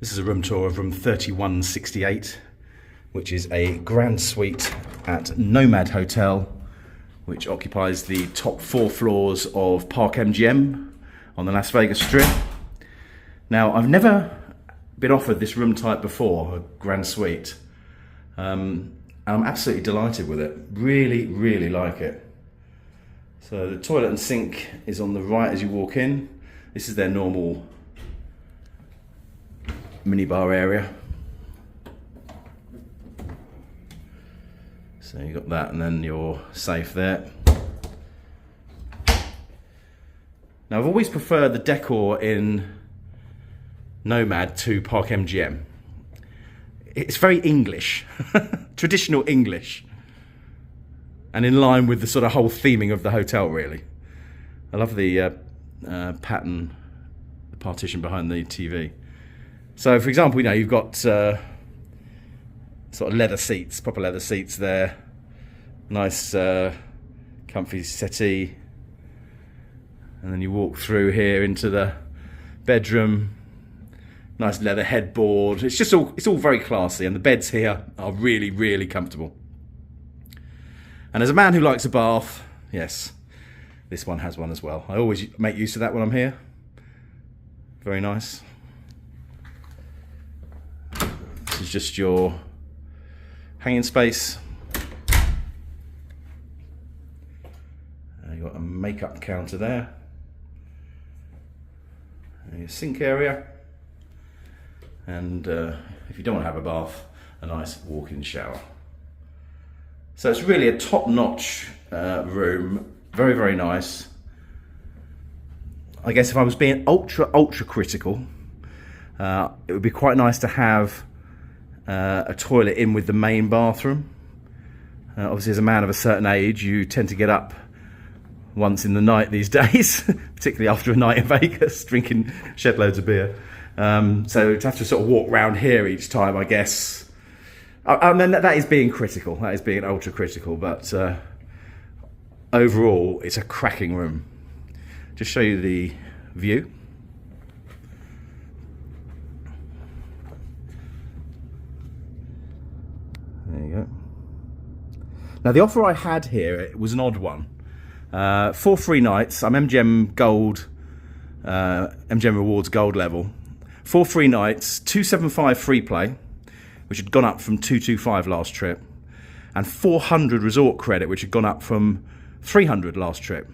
This is a room tour of room 3168, which is a grand suite at NoMad Hotel, which occupies the top 4 floors of Park MGM on the Las Vegas Strip. Now, I've never been offered this room type before, a grand suite. I'm absolutely delighted with it. Really, really like it. So the toilet and sink is on the right as you walk in. This is their normal minibar area. So you got that, and then your safe there. Now, I've always preferred the decor in NoMad to Park MGM. It's very English, traditional English, and in line with the sort of whole theming of the hotel, really. I love the pattern, the partition behind the TV. So, for example, you've got sort of leather seats, proper leather seats there. Nice, comfy settee. And then you walk through here into the bedroom. Nice leather headboard. It's all very classy, and the beds here are really, really comfortable. And as a man who likes a bath, yes, this one has one as well. I always make use of that when I'm here. Very nice. This is just your hanging space. You've got a makeup counter there. And your sink area. And if you don't want to have a bath, a nice walk-in shower. So it's really a top-notch room. Very, very nice. I guess if I was being ultra critical, it would be quite nice to have a toilet in with the main bathroom. Obviously, as a man of a certain age, you tend to get up once in the night these days, particularly after a night in Vegas, drinking shed loads of beer. So to have to sort of walk around here each time, I guess, I mean, that is being critical. That is being ultra critical, but overall, it's a cracking room. Just show you the view. There you go. Now, the offer I had here, it was an odd one. 4 free nights. I'm MGM Gold, MGM Rewards Gold level. 4 free nights, 275 free play, which had gone up from 225 last trip, and 400 resort credit, which had gone up from 300 last trip.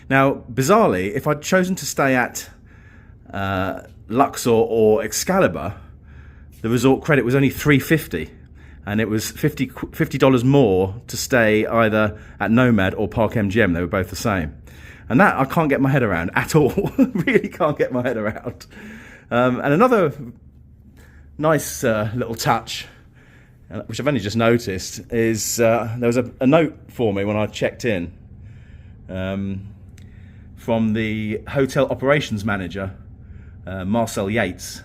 Now, bizarrely, if I'd chosen to stay at Luxor or Excalibur, the resort credit was only $350, and it was $50 more to stay either at NoMad or Park MGM. They were both the same. And that I can't get my head around at all. Really can't get my head around. And another nice little touch, which I've only just noticed, is there was a note for me when I checked in from the hotel operations manager, Marcel Yates.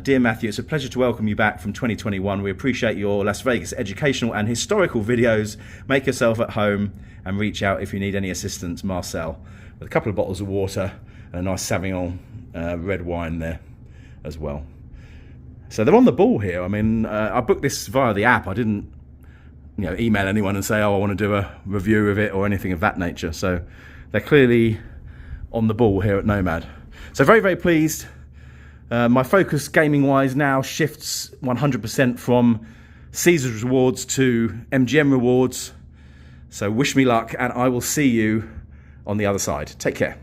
Dear Matthew, it's a pleasure to welcome you back from 2021. We appreciate your Las Vegas educational and historical videos. Make yourself at home and reach out if you need any assistance, Marcel. With a couple of bottles of water and a nice Sauvignon red wine there as well. So they're on the ball here. I mean, I booked this via the app. I didn't, email anyone and say, oh, I want to do a review of it or anything of that nature. So they're clearly on the ball here at NoMad. So very, very pleased. My focus gaming-wise now shifts 100% from Caesars Rewards to MGM Rewards. So wish me luck, and I will see you on the other side. Take care.